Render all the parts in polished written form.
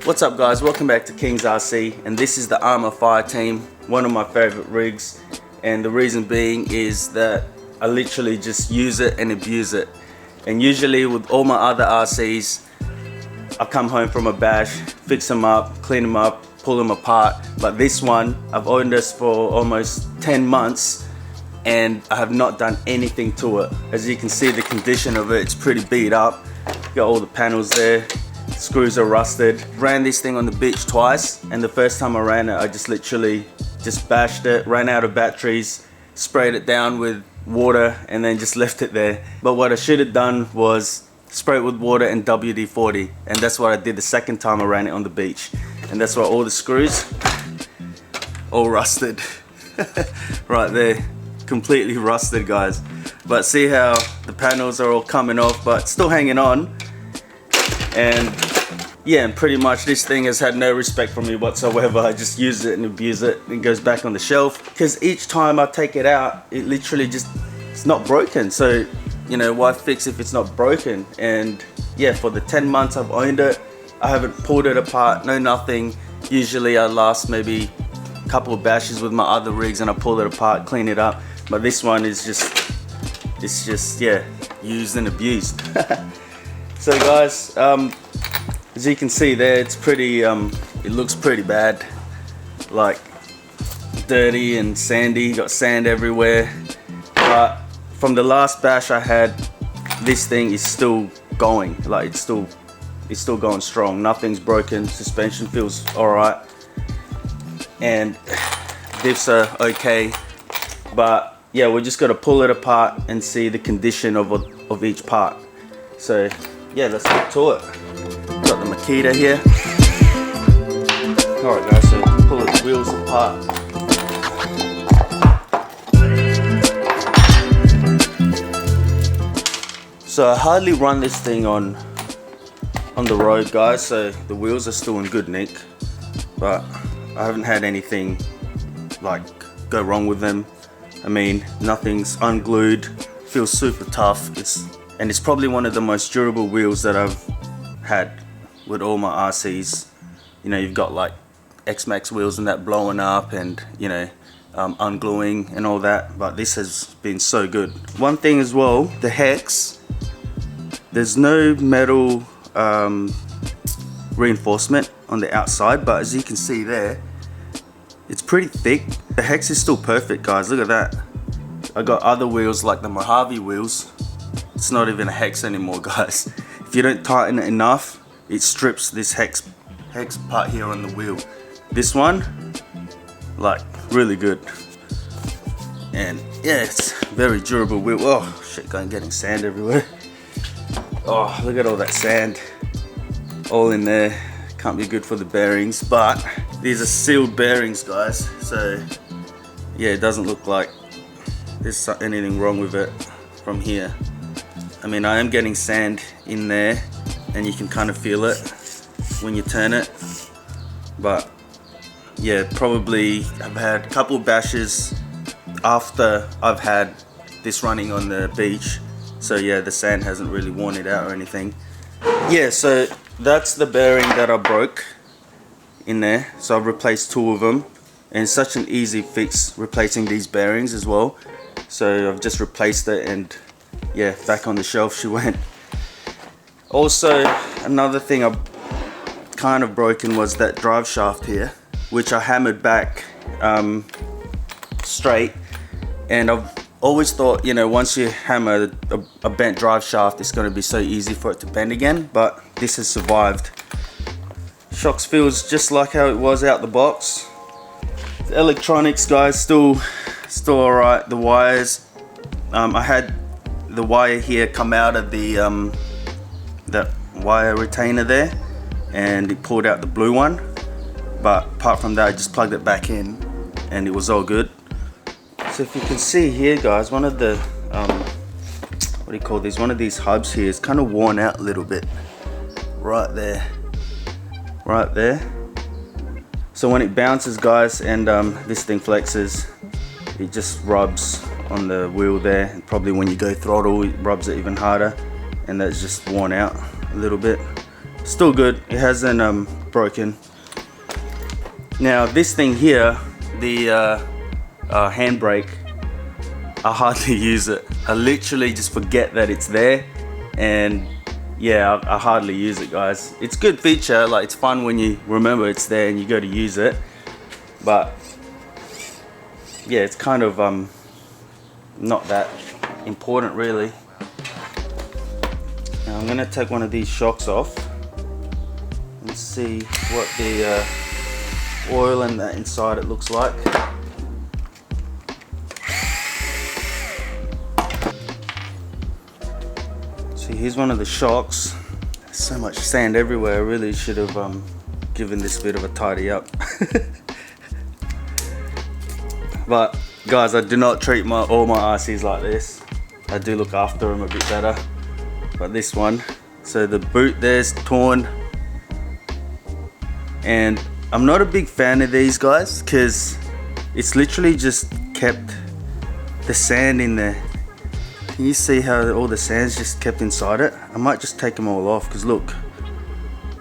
What's up guys, welcome back to King's RC, and this is the Arrma Fireteam, one of my favorite rigs, and the reason being is that I literally just use it and abuse it. And usually with all my other RCs, I come home from a bash, fix them up, clean them up, pull them apart, but this one, I've owned this for almost 10 months and I have not done anything to it. As you can see, the condition of it, it's pretty beat up. Got all the panels there, screws are rusted. Ran this thing on the beach twice, and the first time I ran it, I just literally just bashed it, ran out of batteries, sprayed it down with water, and then just left it there. But what I should have done was spray it with water and WD-40, and that's what I did the second time I ran it on the beach. And that's why all the screws, all rusted. Right there, completely rusted guys. But see how the panels are all coming off, but still hanging on. And yeah, and pretty much this thing has had no respect for me whatsoever. I just use it and abuse it, and it goes back on the shelf, because each time I take it out, it literally just, it's not broken. So you know, why fix if it's not broken? And yeah, for the 10 months I've owned it, I haven't pulled it apart, no nothing. Usually I last maybe a couple of bashes with my other rigs and I pull it apart, clean it up. But this one is just, it's just, yeah, used and abused. So guys, as you can see there, it's pretty, it looks pretty bad. Like dirty and sandy, got sand everywhere. But from the last bash I had, this thing is still going. Like it's still going strong. Nothing's broken. Suspension feels alright, and diffs are okay. But yeah, we're just gonna pull it apart and see the condition of each part. So yeah, let's get to it. Got the Makita here. Alright guys, so pull the wheels apart. So I hardly run this thing on the road guys, so the wheels are still in good nick, but I haven't had anything like go wrong with them. I mean, nothing's unglued, feels super tough. It's probably one of the most durable wheels that I've had with all my RCs. You know, you've got like X-Max wheels and that blowing up and, you know, ungluing and all that, but this has been so good. One thing as well, the hex, there's no metal reinforcement on the outside, but as you can see there, it's pretty thick. The hex is still perfect guys, look at that. I got other wheels like the Mojave wheels, it's not even a hex anymore guys. If you don't tighten it enough, it strips this hex part here on the wheel. This one, like, really good. And yeah, it's very durable wheel. Oh shit, getting sand everywhere. Oh, look at all that sand all in there. Can't be good for the bearings, but these are sealed bearings guys, so yeah, it doesn't look like there's anything wrong with it from here. I mean, I am getting sand in there and you can kind of feel it when you turn it, but yeah, probably I've had a couple of bashes after I've had this running on the beach. So yeah, the sand hasn't really worn it out or anything. Yeah, so that's the bearing that I broke in there. So I've replaced 2 of them, and it's such an easy fix replacing these bearings as well. So I've just replaced it, and yeah, back on the shelf she went. Also, another thing I've kind of broken was that drive shaft here, which I hammered back straight, and I've always thought, you know, once you hammer a bent drive shaft, it's going to be so easy for it to bend again, but this has survived. Shocks feels just like how it was out the box. The electronics guys, still alright. The wires, I had the wire here come out of the that wire retainer there, and it pulled out the blue one, but apart from that I just plugged it back in and it was all good. So if you can see here guys, one of the what do you call these, one of these hubs here is kind of worn out a little bit right there. So when it bounces guys and this thing flexes, it just rubs on the wheel there, and probably when you go throttle it rubs it even harder, and that's just worn out a little bit. Still good. It hasn't broken. Now this thing here, the handbrake, I hardly use it. I literally just forget that it's there, and yeah, I hardly use it, guys. It's a good feature, like it's fun when you remember it's there and you go to use it, but yeah, it's kind of not that important really. Now I'm gonna take one of these shocks off and see what the oil and that inside it looks like. See, here's one of the shocks. There's so much sand everywhere. I really should have given this bit of a tidy up. But guys, I do not treat all my RCs like this. I do look after them a bit better. But this one, so the boot there's torn, and I'm not a big fan of these, guys, because it's literally just kept the sand in there. Can you see how all the sand's just kept inside it? I might just take them all off, because look,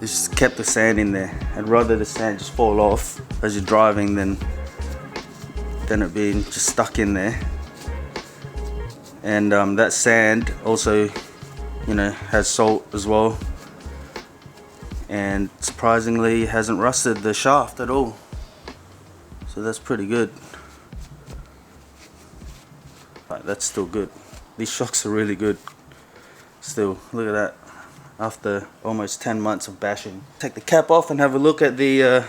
it's just kept the sand in there. I'd rather the sand just fall off as you're driving than it being just stuck in there. And that sand also, you know, has salt as well, and surprisingly hasn't rusted the shaft at all, so that's pretty good. Right, that's still good. These shocks are really good still. Look at that, after almost 10 months of bashing. Take the cap off and have a look at the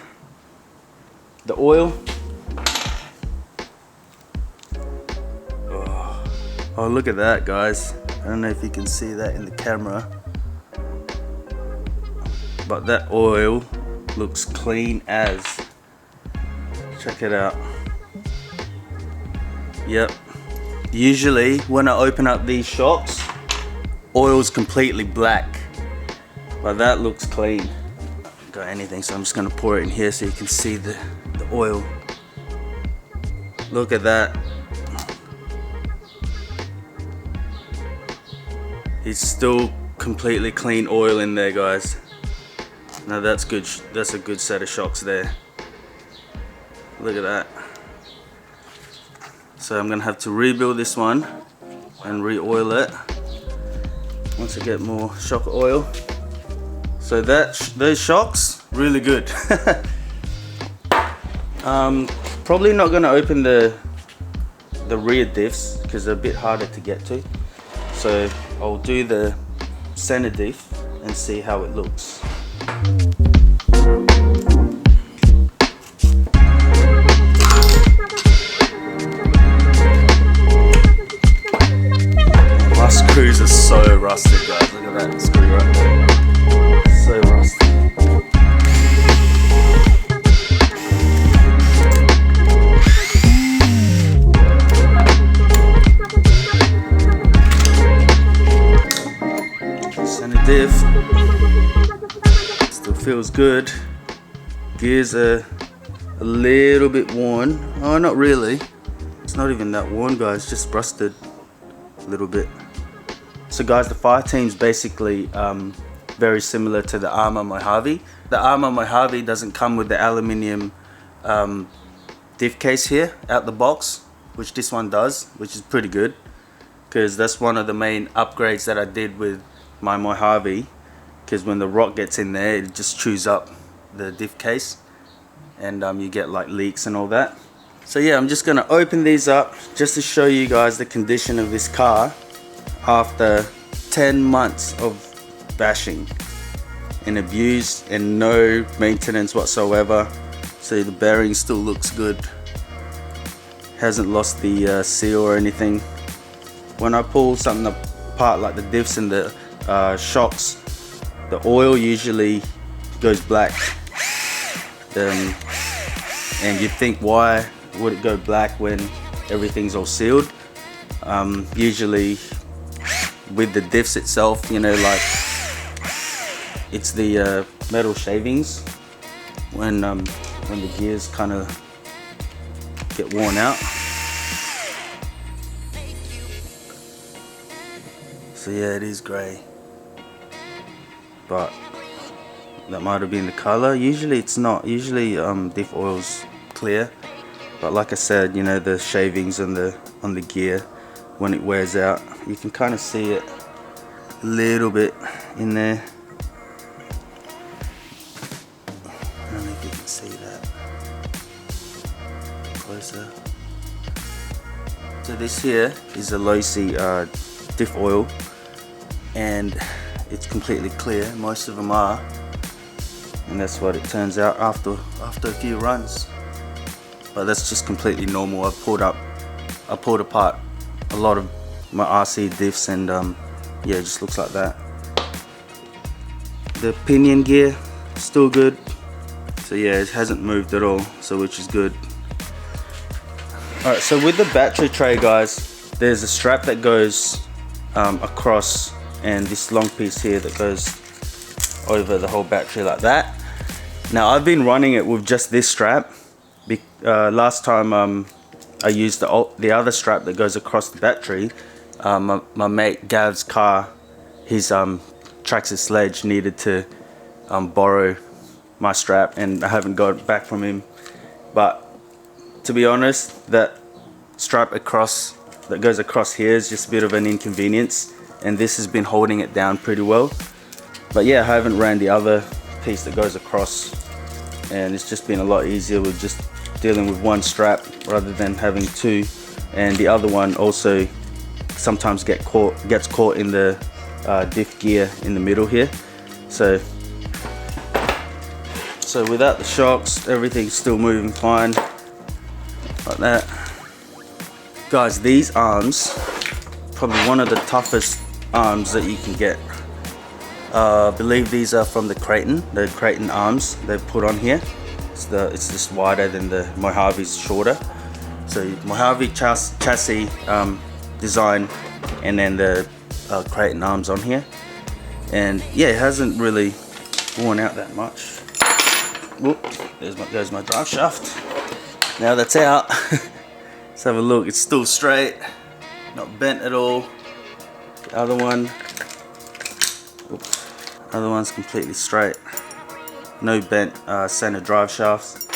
oil. Oh, look at that, guys. I don't know if you can see that in the camera, but that oil looks clean as. Check it out. Yep. Usually when I open up these shocks, oil's completely black, but that looks clean. Haven't got anything, so I'm just gonna pour it in here so you can see the oil. Look at that. It's still completely clean oil in there, guys. Now that's good. That's a good set of shocks there. Look at that. So I'm gonna have to rebuild this one and re-oil it once I get more shock oil. So those shocks, really good. Probably not gonna open the rear diffs because they're a bit harder to get to. So I'll do the center diff and see how it looks. My screws are so rusted, guys. Look at that screw right there. So rusty. Center diff. Still feels good. Gears are a little bit worn. Oh, not really. It's not even that worn, guys. Just rusted a little bit. So guys, the Fireteam's basically very similar to the Arrma Mojave. The Arrma Mojave doesn't come with the aluminium diff case here out the box, which this one does, which is pretty good, because that's one of the main upgrades that I did with my Mojave, because when the rock gets in there, it just chews up the diff case, and you get like leaks and all that. So yeah, I'm just gonna open these up just to show you guys the condition of this car after 10 months of bashing and abuse and no maintenance whatsoever. See, the bearing still looks good, hasn't lost the seal or anything. When I pull something apart like the diffs and the shocks, the oil usually goes black, and you'd think, why would it go black when everything's all sealed? Usually with the diffs itself, you know, like it's the metal shavings when the gears kind of get worn out. So yeah, it is grey, but that might have been the color. Usually it's not. Usually diff oil's clear, but like I said, you know, the shavings on the gear, when it wears out, you can kind of see it a little bit in there. I don't know if you can see that closer. So this here is a low C diff oil, and it's completely clear. Most of them are, and that's what it turns out after a few runs. But that's just completely normal. I pulled apart a lot of my RC diffs, and yeah, it just looks like that. The pinion gear still good, so yeah, it hasn't moved at all, so which is good. Alright, so with the battery tray, guys, there's a strap that goes across, and this long piece here that goes over the whole battery like that. Now I've been running it with just this strap. Last time I used the other strap that goes across the battery. My mate Gav's car, his Traxxas sledge needed to borrow my strap, and I haven't got it back from him. But to be honest, that strap that goes across here is just a bit of an inconvenience, and this has been holding it down pretty well. But yeah, I haven't ran the other piece that goes across, and it's just been a lot easier with just dealing with one strap rather than having two. And the other one also sometimes gets caught in the diff gear in the middle here. So without the shocks, everything's still moving fine like that. Guys, these arms, probably one of the toughest arms that you can get. I believe these are from the Creighton arms they've put on here. It's just wider than the Mojave's shorter. So Mojave chassis design, and then the Creighton arms on here. And yeah, it hasn't really worn out that much. Whoop, there's my drive shaft. Now that's out. Let's have a look. It's still straight, not bent at all. The other one, other one's completely straight. No bent center drive shafts.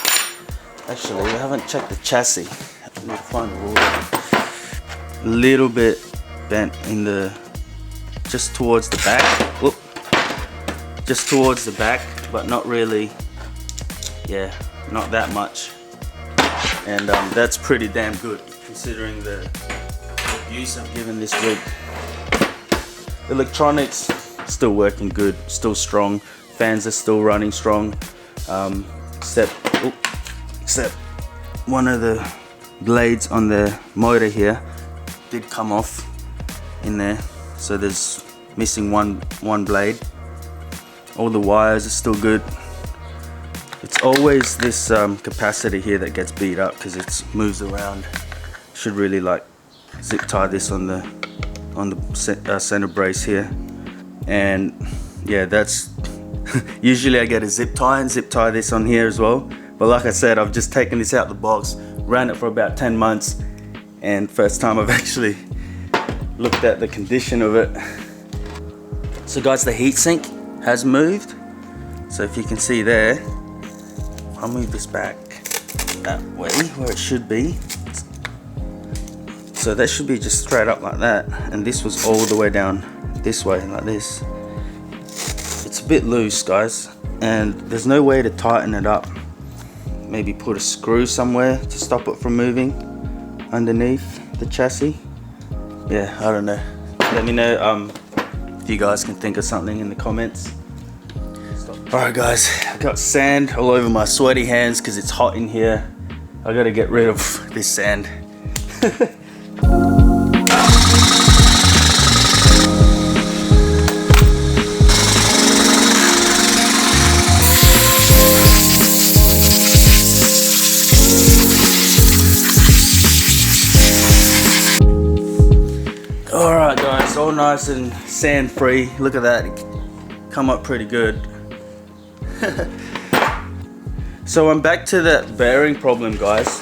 Actually, I haven't checked the chassis. I need to find the ruler. A little bit bent in just towards the back. Whoop. Just towards the back, but not really. Yeah, not that much. And that's pretty damn good considering the abuse I've given this rig. Electronics still working good, still strong. Fans are still running strong, except one of the blades on the motor here did come off in there, so there's missing one blade. All the wires are still good. It's always this capacitor here that gets beat up because it moves around. Should really like zip tie this on the center brace here. And yeah, that's usually I get a zip tie this on here as well. But like I said, I've just taken this out the box, ran it for about 10 months, and first time I've actually looked at the condition of it. So guys, the heatsink has moved. So if you can see there, I'll move this back that way where it should be. So that should be just straight up like that, and this was all the way down this way like this. It's a bit loose, guys, and there's no way to tighten it up. Maybe put a screw somewhere to stop it from moving underneath the chassis. Yeah, I don't know. Let me know if you guys can think of something in the comments. Alright guys, I got sand all over my sweaty hands because it's hot in here. I gotta get rid of this sand. Alright guys, all nice and sand free. Look at that, it come up pretty good. So I'm back to that bearing problem, guys.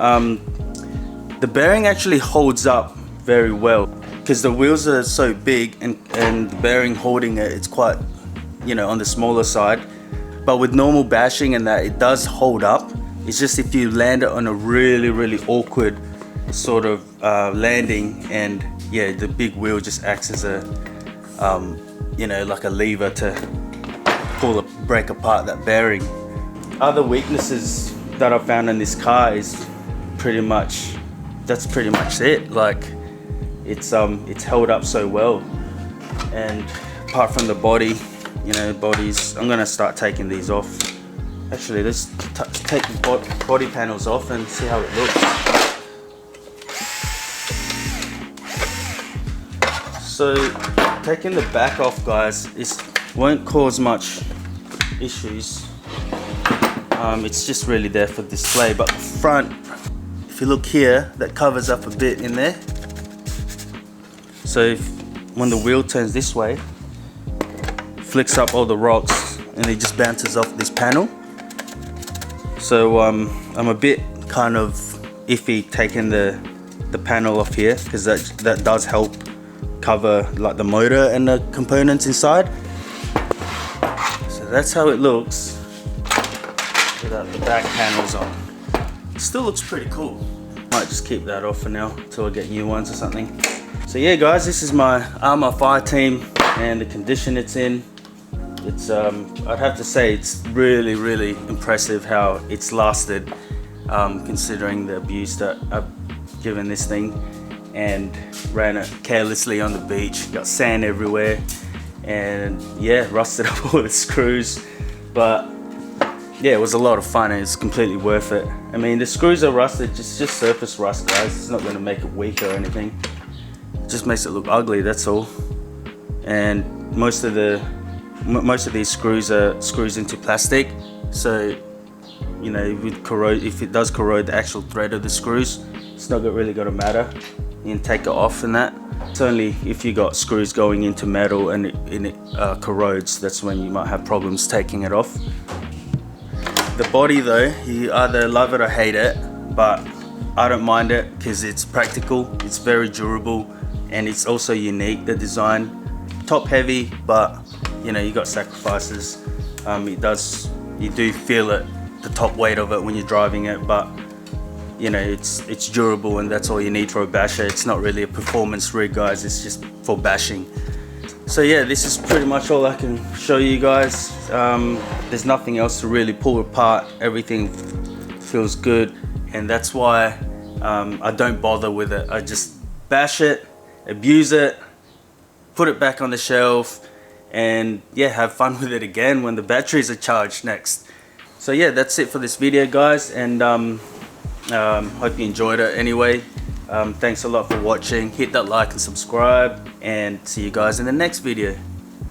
The bearing actually holds up very well because the wheels are so big, and the bearing holding it's quite, you know, on the smaller side. but with normal bashing and that, it does hold up. It's just if you land it on a really awkward sort of landing, and yeah, the big wheel just acts as a you know, like a lever to break apart that bearing. Other weaknesses that I found in this car is that's pretty much it. Like it's held up so well, and apart from the body, you know, bodies, I'm gonna start taking these off. Actually, let's take the body panels off and see how it looks. So taking the back off, guys, won't cause much issues. It's just really there for display, but the front, if you look here, that covers up a bit in there. So when the wheel turns this way, flicks up all the rocks and it just bounces off this panel. So I'm a bit kind of iffy taking the panel off here, because that does help cover like the motor and the components inside. So that's how it looks without the back panels on. It still looks pretty cool. Might just keep that off for now until I get new ones or something. So yeah, guys, this is my Arrma Fireteam and the condition it's in. It's I'd have to say it's really impressive how it's lasted, considering the abuse that I've given this thing, and ran it carelessly on the beach, got sand everywhere, and yeah, rusted up all the screws. But yeah, it was a lot of fun and it's completely worth it. I mean, the screws are rusted, just surface rust, guys. It's not going to make it weak or anything. It just makes it look ugly, that's all. And most of these screws are screws into plastic, so you know, if it does corrode the actual thread of the screws, it's not really going to matter. You can take it off and that. It's only if you got screws going into metal and it corrodes, that's when you might have problems taking it off. The body though, you either love it or hate it, but I don't mind it because it's practical, it's very durable, and it's also unique, the design. Top heavy, but you know, you got sacrifices. You do feel it, the top weight of it when you're driving it, but you know, it's durable, and that's all you need for a basher. It's not really a performance rig, guys, it's just for bashing. So yeah, this is pretty much all I can show you guys. There's nothing else to really pull apart. Everything feels good, and that's why I don't bother with it. I just bash it, abuse it, put it back on the shelf, and yeah, have fun with it again when the batteries are charged next. So yeah, that's it for this video, guys, and hope you enjoyed it anyway. Thanks a lot for watching. Hit that like and subscribe, and see you guys in the next video.